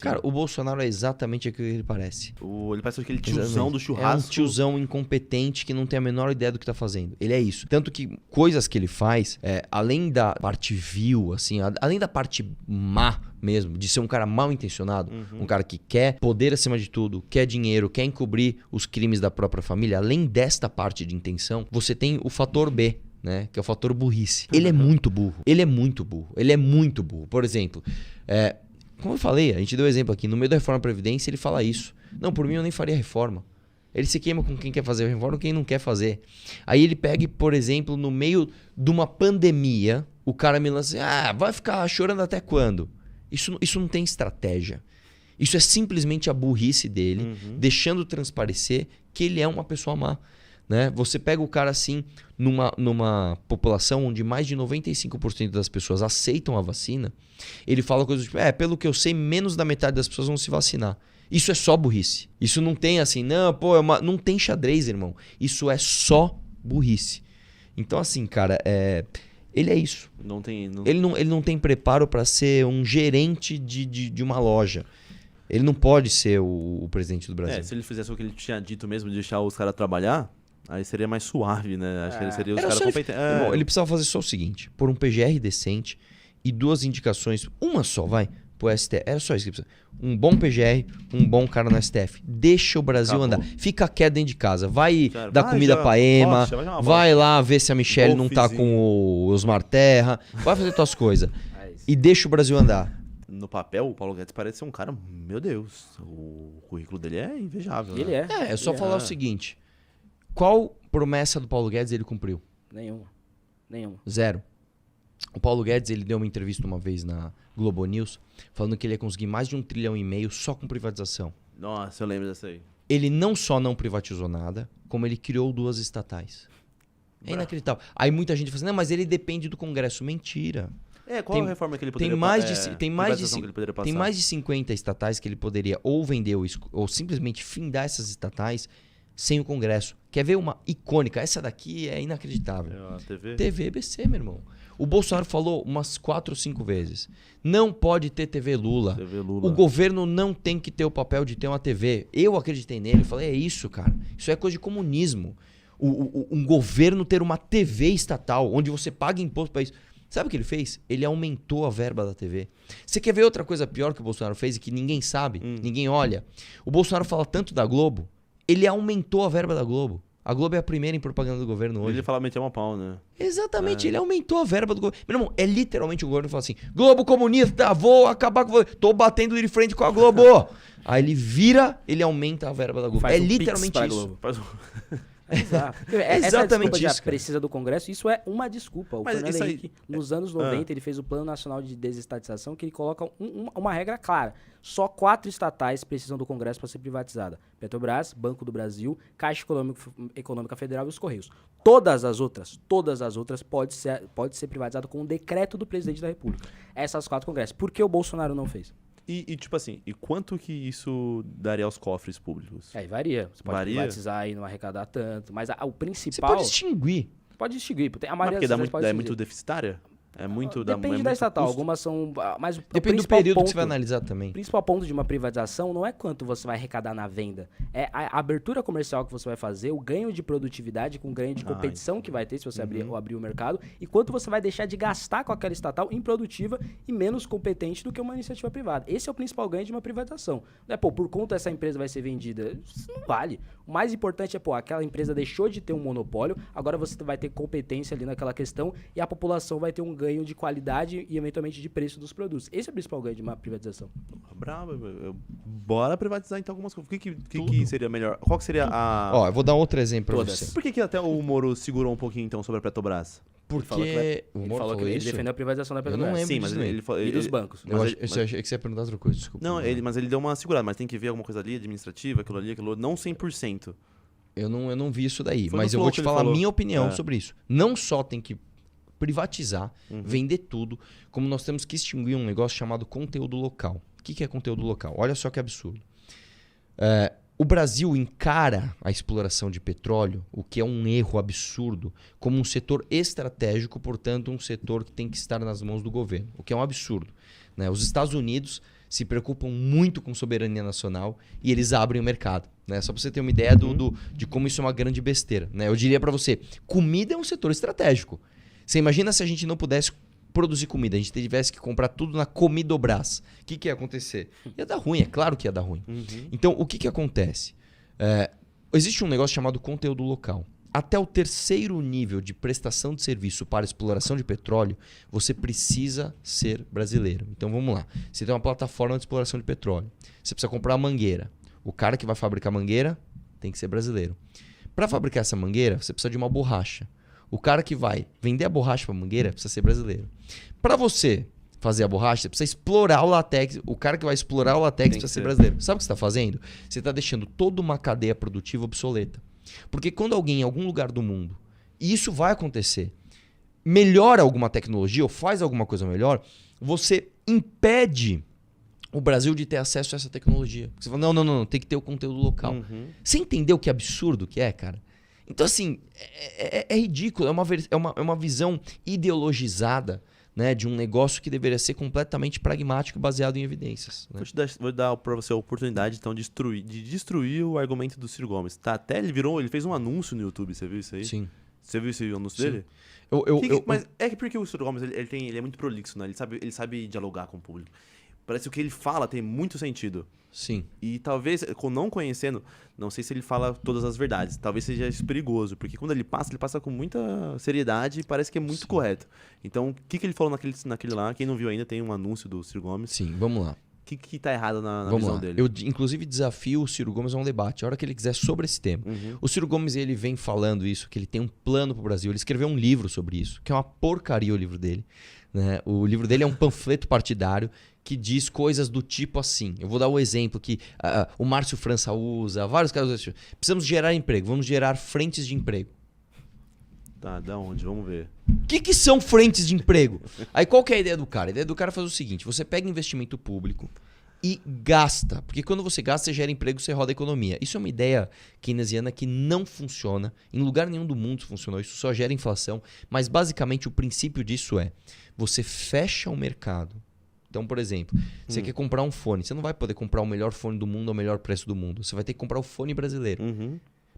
Cara, o Bolsonaro é exatamente aquilo que ele parece. Ele parece aquele tiozão do É churrasco. um tiozão incompetente que não tem a menor ideia do que tá fazendo. Ele é isso. Tanto que coisas que ele faz, além da parte vil, assim, além da parte má mesmo, de ser um cara mal intencionado, um cara que quer poder acima de tudo, quer dinheiro, quer encobrir os crimes da própria família, além desta parte de intenção, você tem o fator B, né? Que é o fator burrice. Ele é muito burro. Ele é muito burro. Ele é muito burro. Por exemplo, como eu falei, a gente deu exemplo aqui, no meio da reforma da Previdência ele fala isso. Não, por mim eu nem faria reforma. Ele se queima com quem quer fazer reforma e quem não quer fazer. Aí ele pega, por exemplo, no meio de uma pandemia, o cara me lança assim, vai ficar chorando até quando? Isso não tem estratégia. Isso é simplesmente a burrice dele, deixando transparecer que ele é uma pessoa má. Né? Você pega o cara assim, numa população onde mais de 95% das pessoas aceitam a vacina, ele fala coisas tipo, pelo que eu sei, menos da metade das pessoas vão se vacinar. Isso é só burrice. Isso não tem assim, não tem xadrez, irmão. Isso é só burrice. Então assim, cara, ele é isso. Ele não tem preparo para ser um gerente de uma loja. Ele não pode ser o presidente do Brasil. Se ele fizesse o que ele tinha dito mesmo, de deixar os caras trabalhar, aí seria mais suave, né? Acho que ele seria os caras competentes. Irmão, ele precisava fazer só o seguinte, pôr um PGR decente e 2 indicações, uma só, vai, pro STF. Era só isso que precisa. Um bom PGR, um bom cara no STF. Deixa o Brasil andar. Fica quieto dentro de casa. Vai dar comida pra Ema. Vai lá ver se a Michelle não tá com o Osmar Terra. Vai fazer tuas coisas. E deixa o Brasil andar. No papel, o Paulo Guedes parece ser um cara, meu Deus, o currículo dele é invejável. Ele é. É só falar o seguinte. Qual promessa do Paulo Guedes ele cumpriu? Nenhuma. 0. O Paulo Guedes, ele deu uma entrevista uma vez na Globo News, falando que ele ia conseguir mais de 1,5 trilhão só com privatização. Nossa, eu lembro dessa aí. Ele não só não privatizou nada, como ele criou 2 estatais. É inacreditável. Aí muita gente fala assim, não, mas ele depende do Congresso. Mentira. Qual a reforma que ele poderia Tem mais de 50 estatais que ele poderia ou vender ou simplesmente findar essas estatais sem o Congresso. Quer ver uma icônica? Essa daqui é inacreditável. TV EBC, meu irmão. O Bolsonaro falou umas 4 ou 5 vezes. Não pode ter TV Lula. O governo não tem que ter o papel de ter uma TV. Eu acreditei nele. Falei, é isso, cara. Isso é coisa de comunismo. Um governo ter uma TV estatal, onde você paga imposto para isso. Sabe o que ele fez? Ele aumentou a verba da TV. Você quer ver outra coisa pior que o Bolsonaro fez e que ninguém sabe, ninguém olha? O Bolsonaro fala tanto da Globo, ele aumentou a verba da Globo. A Globo é a primeira em propaganda do governo hoje. Ele fala meter uma pau, né? Exatamente, ele aumentou a verba do governo. Meu irmão, é literalmente o governo que fala assim, Globo comunista, vou acabar com você. Tô batendo de frente com a Globo. Aí ele vira, ele aumenta a verba da Globo. Faz literalmente isso. Exato. Exatamente isso. Precisa do Congresso, isso é uma desculpa. O Fernando Henrique, nos anos 90, ele fez o Plano Nacional de Desestatização, que ele coloca uma regra clara. Só 4 estatais precisam do Congresso para ser privatizada. Petrobras, Banco do Brasil, Caixa Econômica Federal e os Correios. Todas as outras pode ser privatizada com um decreto do presidente da República. Essas 4 Congressos. Por que o Bolsonaro não fez? E tipo assim, e quanto que isso daria aos cofres públicos? Aí varia. Você pode privatizar e não arrecadar tanto. Mas o principal... Você pode extinguir. Pode extinguir. A maioria das é muito deficitária? Depende da estatal. Custo. Algumas são... Mas depende do período que você vai analisar também. O principal ponto de uma privatização não é quanto você vai arrecadar na venda. É a abertura comercial que você vai fazer, o ganho de produtividade com o ganho de competição que vai ter se você abrir o mercado e quanto você vai deixar de gastar com aquela estatal improdutiva e menos competente do que uma iniciativa privada. Esse é o principal ganho de uma privatização. Não é, por conta essa empresa vai ser vendida. Isso não vale. O mais importante é, aquela empresa deixou de ter um monopólio, agora você vai ter competência ali naquela questão e a população vai ter um ganho de qualidade e eventualmente de preço dos produtos. Esse é o principal ganho de uma privatização. Bravo. Bora privatizar então algumas coisas. O que seria melhor? Qual que seria a... Eu vou dar outro exemplo pra você. Por que até o Moro segurou um pouquinho então sobre a Petrobras? Porque ele falou que ele defendeu a privatização da Petrobras. Eu não lembro. Sim, mas ele e dos bancos. Eu achei que você ia perguntar outra coisa, desculpa. Não, mas ele deu uma segurada, mas tem que ver alguma coisa ali, administrativa, aquilo ali, não 100%. Eu não vi isso daí, mas eu vou te falar a minha opinião sobre isso. Não só tem que privatizar, vender tudo, como nós temos que extinguir um negócio chamado conteúdo local. O que é conteúdo local? Olha só que absurdo. O Brasil encara a exploração de petróleo, o que é um erro absurdo, como um setor estratégico, portanto um setor que tem que estar nas mãos do governo, o que é um absurdo. Né? Os Estados Unidos se preocupam muito com soberania nacional e eles abrem o mercado. Né? Só para você ter uma ideia de como isso é uma grande besteira. Né? Eu diria para você, comida é um setor estratégico. Você imagina se a gente não pudesse produzir comida, a gente tivesse que comprar tudo na Comidobras. O que ia acontecer? Ia dar ruim, é claro que ia dar ruim. Então, o que acontece? Existe um negócio chamado conteúdo local. Até o terceiro nível de prestação de serviço para exploração de petróleo, você precisa ser brasileiro. Então vamos lá. Você tem uma plataforma de exploração de petróleo. Você precisa comprar uma mangueira. O cara que vai fabricar a mangueira tem que ser brasileiro. Para fabricar essa mangueira, você precisa de uma borracha. O cara que vai vender a borracha para a mangueira precisa ser brasileiro. Para você fazer a borracha, você precisa explorar o latex. O cara que vai explorar o latex precisa ser brasileiro. Sabe o que você está fazendo? Você está deixando toda uma cadeia produtiva obsoleta. Porque quando alguém em algum lugar do mundo, e isso vai acontecer, melhora alguma tecnologia ou faz alguma coisa melhor, você impede o Brasil de ter acesso a essa tecnologia. Você fala, não, tem que ter o conteúdo local. Você entendeu que absurdo que é, cara? Então, assim, é ridículo, é uma visão ideologizada, né, de um negócio que deveria ser completamente pragmático e baseado em evidências. Né? Vou dar para você a oportunidade então, de destruir o argumento do Ciro Gomes. Tá, até ele fez um anúncio no YouTube, você viu isso aí? Sim. Você viu esse anúncio dele? Mas é porque o Ciro Gomes ele é muito prolixo, né? Ele sabe dialogar com o público. Parece que o que ele fala tem muito sentido. Sim. E talvez, não conhecendo, não sei se ele fala todas as verdades. Talvez seja isso perigoso, porque quando ele passa com muita seriedade e parece que é muito correto. Então, o que ele falou naquele lá? Quem não viu ainda, tem um anúncio do Ciro Gomes. Sim, vamos lá. O que tá errado na Vamos visão lá. dele? Eu, inclusive, desafio o Ciro Gomes a um debate, a hora que ele quiser, sobre esse tema. O Ciro Gomes, ele vem falando isso, que ele tem um plano pro Brasil. Ele escreveu um livro sobre isso, que é uma porcaria o livro dele. Né? O livro dele é um panfleto partidário que diz coisas do tipo assim. Eu vou dar um exemplo que o Márcio França usa, vários casos assim. Precisamos gerar emprego, vamos gerar frentes de emprego. Tá, da onde? Vamos ver. O que são frentes de emprego? Aí qual que é a ideia do cara? A ideia do cara é fazer o seguinte, você pega investimento público e gasta. Porque quando você gasta, você gera emprego, você roda a economia. Isso é uma ideia keynesiana que não funciona. Em lugar nenhum do mundo funcionou. Isso só gera inflação. Mas basicamente o princípio disso é, você fecha o mercado. Então, por exemplo, você quer comprar um fone. Você não vai poder comprar o melhor fone do mundo ao melhor preço do mundo. Você vai ter que comprar o fone brasileiro.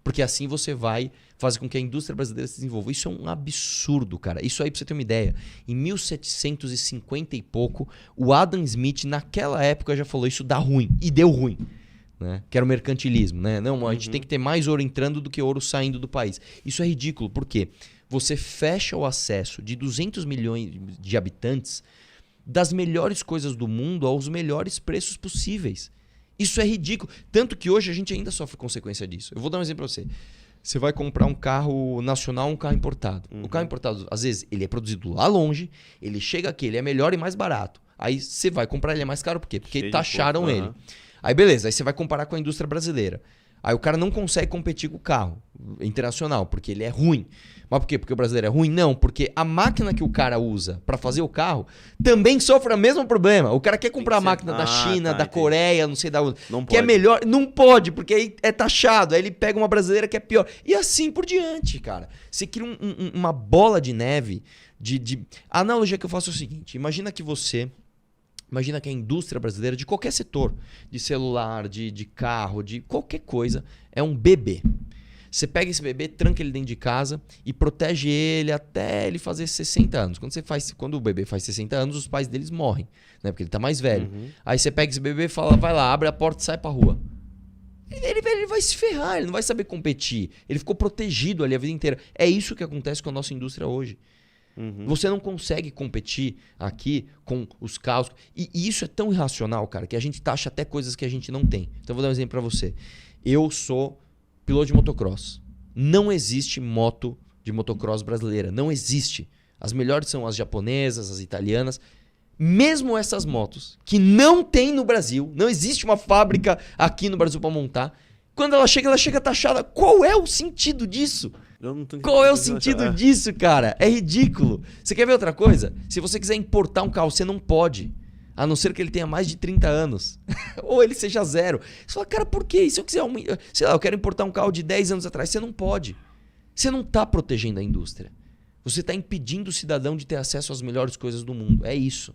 Porque assim você vai fazer com que a indústria brasileira se desenvolva. Isso é um absurdo, cara. Isso aí, pra você ter uma ideia, em 1750 e pouco, o Adam Smith, naquela época, já falou isso dá ruim. E deu ruim. Né? Que era o mercantilismo. Né? Não, a gente tem que ter mais ouro entrando do que ouro saindo do país. Isso é ridículo. Por quê? Você fecha o acesso de 200 milhões de habitantes das melhores coisas do mundo aos melhores preços possíveis. Isso é ridículo. Tanto que hoje a gente ainda sofre consequência disso. Eu vou dar um exemplo para você. Você vai comprar um carro nacional ou um carro importado. O carro importado, às vezes, ele é produzido lá longe, ele chega aqui, ele é melhor e mais barato. Aí você vai comprar, ele é mais caro por quê? Porque taxaram ele. Aí beleza, aí você vai comparar com a indústria brasileira. Aí o cara não consegue competir com o carro internacional, porque ele é ruim. Mas por quê? Porque o brasileiro é ruim? Não, porque a máquina que o cara usa para fazer o carro também sofre o mesmo problema. O cara quer comprar a máquina da China, da Coreia, não sei da onde, que é melhor. Não pode, porque aí é taxado. Aí ele pega uma brasileira que é pior. E assim por diante, cara. Você cria uma bola de neve A analogia que eu faço é o seguinte. Imagina que a indústria brasileira, de qualquer setor, de celular, de carro, de qualquer coisa, é um bebê. Você pega esse bebê, tranca ele dentro de casa e protege ele até ele fazer 60 anos. Quando o bebê faz 60 anos, os pais deles morrem, né? Porque ele tá mais velho. Aí você pega esse bebê e fala, vai lá, abre a porta e sai pra rua. Ele vai se ferrar, ele não vai saber competir. Ele ficou protegido ali a vida inteira. É isso que acontece com a nossa indústria hoje. Você não consegue competir aqui com os carros. E isso é tão irracional, cara, que a gente taxa até coisas que a gente não tem. Então eu vou dar um exemplo pra você. Eu sou piloto de motocross. Não existe moto de motocross brasileira. Não existe. As melhores são as japonesas, as italianas. Mesmo essas motos, que não tem no Brasil, não existe uma fábrica aqui no Brasil para montar. Quando ela chega taxada. Qual é o sentido disso? Qual é o sentido disso, cara? É ridículo. Você quer ver outra coisa? Se você quiser importar um carro, você não pode. A não ser que ele tenha mais de 30 anos. Ou ele seja zero. Você fala, cara, por quê? E se eu quiser, sei lá, eu quero importar um carro de 10 anos atrás, você não pode. Você não está protegendo a indústria. Você está impedindo o cidadão de ter acesso às melhores coisas do mundo. É isso.